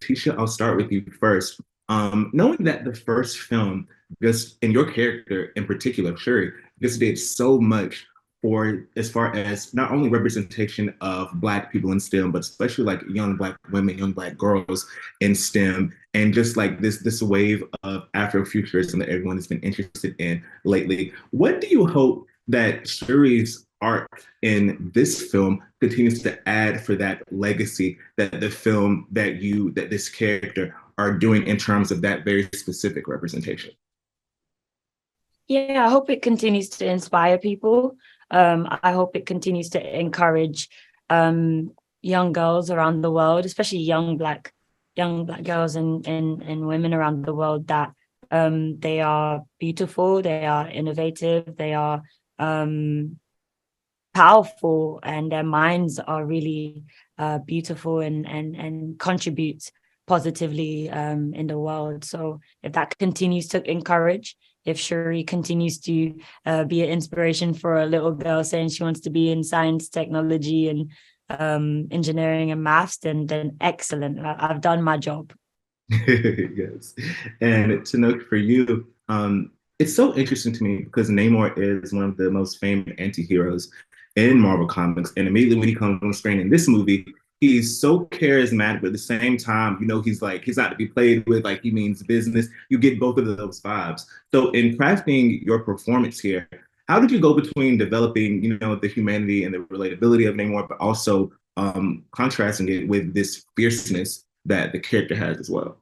Tisha, I'll start with you first. Knowing that the first film, just in your character in particular, Shuri, just did so much for as far as not only representation of Black people in STEM, but especially like young Black women, young Black girls in STEM, and just like this wave of Afrofuturism that everyone has been interested in lately. What do you hope that Shuri's art in this film continues to add for that legacy that the film that this character are doing in terms of that very specific representation? Yeah, I hope it continues to inspire people. I hope it continues to encourage young girls around the world, especially young black girls and women around the world that they are beautiful, they are innovative, they are um powerful, and their minds are really beautiful and contribute positively in the world. So if that continues to encourage, if Shuri continues to be an inspiration for a little girl saying she wants to be in science, technology, and engineering and maths, then excellent. I've done my job. Yes. And to note for you, it's so interesting to me because Namor is one of the most famous anti-heroes in Marvel Comics. And immediately when he comes on screen in this movie, he's so charismatic, but at the same time, he's not to be played with, like he means business. You get both of those vibes. So in crafting your performance here, how did you go between developing, the humanity and the relatability of Namor, but also contrasting it with this fierceness that the character has as well?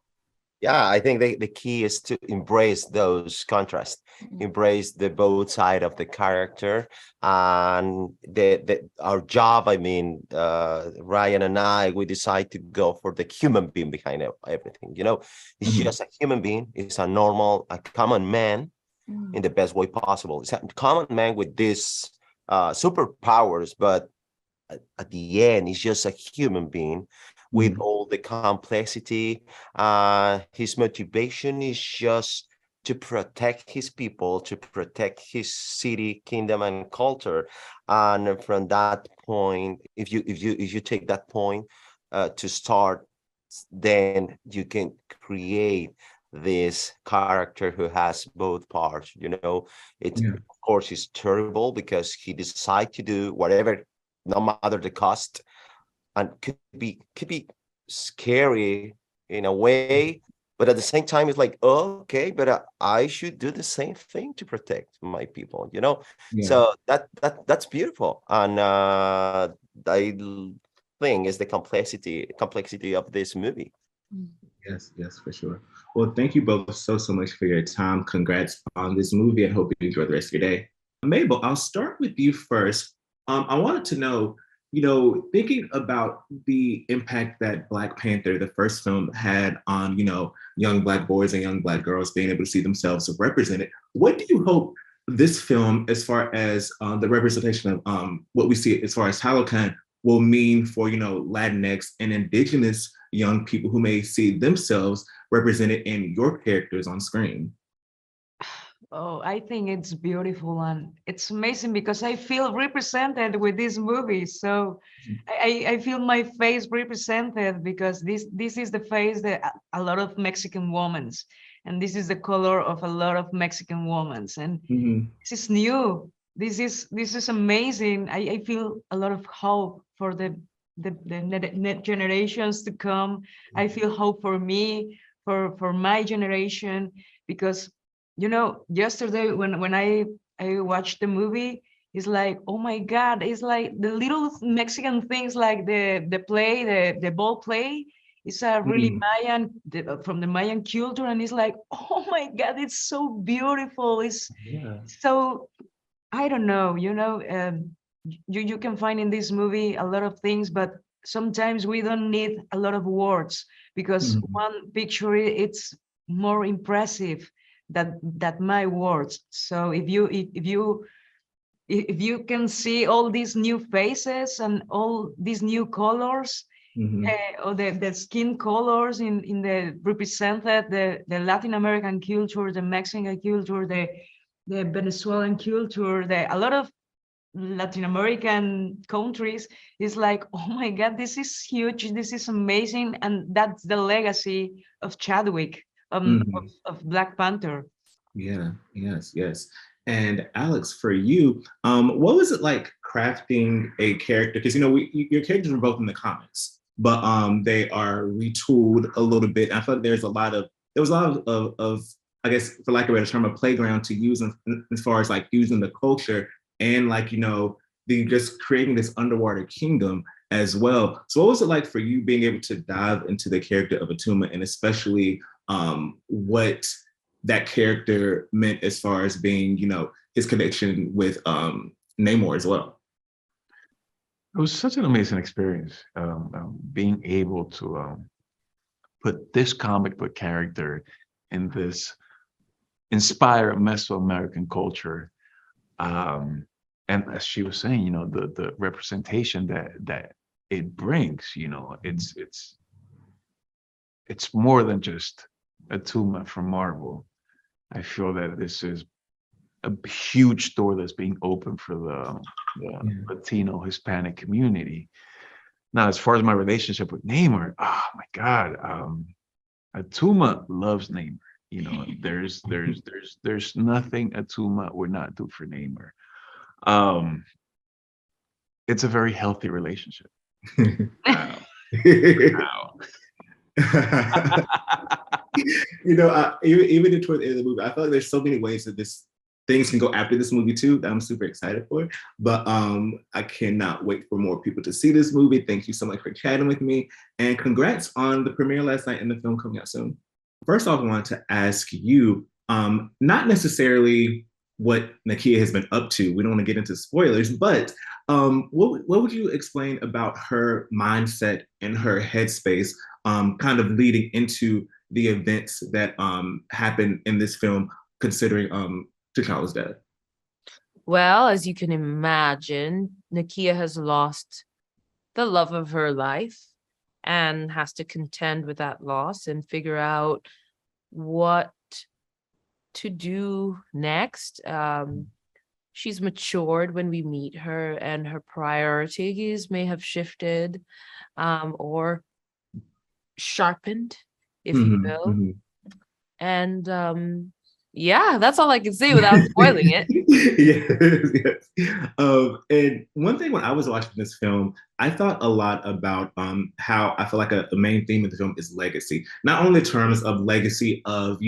Yeah, I think the key is to embrace those contrasts, embrace the both side of the character, and the our job. I mean, Ryan and I, we decide to go for the human being behind everything. He's Mhm. just a human being. He's a normal, a common man in the best way possible. He's a common man with these superpowers, but at the end, he's just a human being with Mhm. all the complexity. His motivation is just to protect his people, to protect his city, kingdom, and culture. And from that point, if you take that point to start, then you can create this character who has both parts. It Yeah. of course is terrible because he decides to do whatever, no matter the cost, and could be scary in a way, but at the same time it's like, oh, okay, but I should do the same thing to protect my people. Yeah. So that's beautiful, and I think is the complexity of this movie. Yes, yes, for sure. Well, thank you both so much for your time. Congrats on this movie and hope you enjoy the rest of your day. Mabel, I'll start with you first. I wanted to know, thinking about the impact that Black Panther, the first film, had on, young Black boys and young Black girls being able to see themselves represented. What do you hope this film, as far as the representation of what we see as far as Talocan, will mean for, Latinx and Indigenous young people who may see themselves represented in your characters on screen? Oh, I think it's beautiful and it's amazing because I feel represented with this movie. So I feel my face represented because this is the face that a lot of Mexican women, and this is the color of a lot of Mexican women. And Mm-hmm. this is new. This is amazing. I feel a lot of hope for the net generations to come. I feel hope for me, for my generation, because yesterday when I watched the movie, it's like, oh my God, it's like the little Mexican things like the play, the ball play. It's a really Mm-hmm. From the Mayan culture, and it's like, oh my God, it's so beautiful. It's Yeah. so, I don't know, you can find in this movie a lot of things, but sometimes we don't need a lot of words because Mm-hmm. one picture it's more impressive that my words. So if you can see all these new faces and all these new colors, Mm-hmm. or the skin colors in the represented the Latin American culture, the Mexican culture, the Venezuelan culture, a lot of Latin American countries, is like, oh my God, this is huge, this is amazing, and that's the legacy of Chadwick, Mhm. of Black Panther. Yeah, yes, yes. And Alex, for you, what was it like crafting a character? Because your characters were both in the comics, but they are retooled a little bit. I feel like there was a lot of I guess, for lack of a better term, a playground to use as far as like using the culture and like the just creating this underwater kingdom as well. So what was it like for you being able to dive into the character of Atuma, and especially what that character meant as far as being, his connection with Namor as well? It was such an amazing experience, being able to put this comic book character in this inspired Mesoamerican culture. And as she was saying, the representation that it brings, it's more than just Atuma from Marvel. I feel that this is a huge door that's being opened for the Latino Hispanic community. Now, as far as my relationship with Namor, oh my God, Atuma loves Namor. There's nothing Atuma would not do for Namor. It's a very healthy relationship. Wow. Wow. Even toward the end of the movie, I feel like there's so many ways that things can go after this movie too that I'm super excited for. But I cannot wait for more people to see this movie. Thank you so much for chatting with me, and congrats on the premiere last night and the film coming out soon. First off, I wanted to ask you, not necessarily what Nakia has been up to. We don't want to get into spoilers, but what would you explain about her mindset and her headspace, kind of leading into the events that happen in this film, considering T'Challa's death? Well, as you can imagine, Nakia has lost the love of her life and has to contend with that loss and figure out what to do next. She's matured when we meet her, and her priorities may have shifted or sharpened, if you will. Mm-hmm. And yeah, that's all I can say without spoiling it. Yes. And one thing when I was watching this film, I thought a lot about how I feel like the main theme of the film is legacy. Not only in terms of legacy of,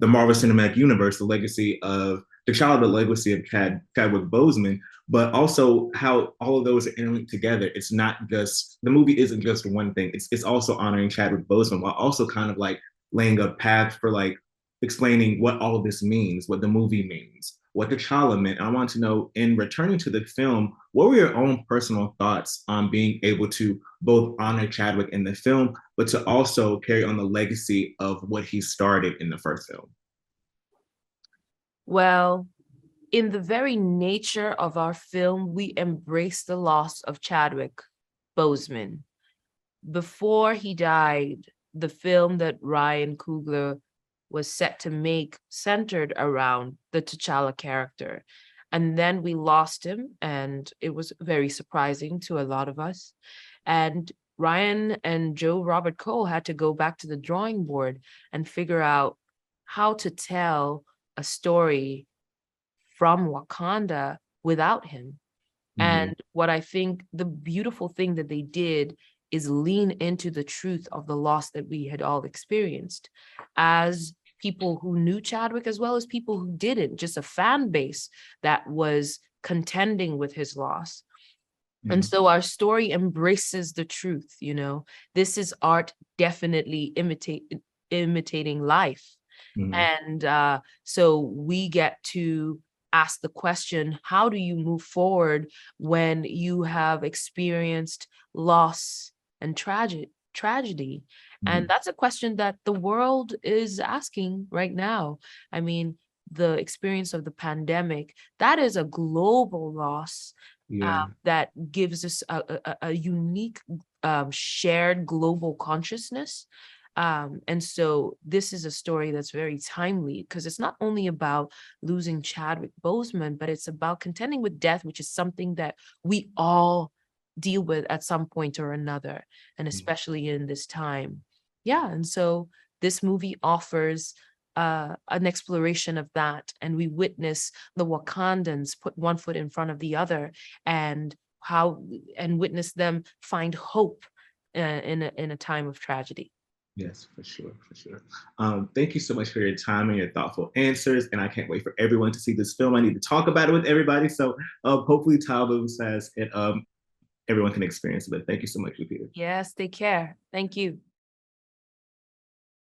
the Marvel Cinematic Universe, the legacy of T'Challa, the legacy of Chadwick Boseman, but also how all of those are interlinked together. It's not just, the movie isn't just one thing. It's also honoring Chadwick Boseman while also kind of like laying a path for like explaining what all of this means, what the movie means, what T'Challa meant. I want to know, in returning to the film, what were your own personal thoughts on being able to both honor Chadwick in the film, but to also carry on the legacy of what he started in the first film? Well, in the very nature of our film, we embrace the loss of Chadwick Boseman. Before he died, the film that Ryan Coogler was set to make centered around the T'Challa character. And then we lost him, and it was very surprising to a lot of us. And Ryan and Joe Robert Cole had to go back to the drawing board and figure out how to tell a story from Wakanda without him. Mhm. And what I think the beautiful thing that they did is lean into the truth of the loss that we had all experienced as people who knew Chadwick, as well as people who didn't, just a fan base that was contending with his loss. And so our story embraces the truth, This is art definitely imitating life. Mhm. And so we get to ask the question, how do you move forward when you have experienced loss and tragedy? And that's a question that the world is asking right now. I mean, the experience of the pandemic, that is a global loss. That gives us a unique shared global consciousness. And so this is a story that's very timely because it's not only about losing Chadwick Boseman, but it's about contending with death, which is something that we all deal with at some point or another, and especially in this time. Yeah, and so this movie offers an exploration of that, and we witness the Wakandans put one foot in front of the other, and witness them find hope in a time of tragedy. Yes, for sure, for sure. Thank you so much for your time and your thoughtful answers. And I can't wait for everyone to see this film. I need to talk about it with everybody. So hopefully Talbot says it, everyone can experience it. But thank you so much, Lupita. Yes, take care. Thank you.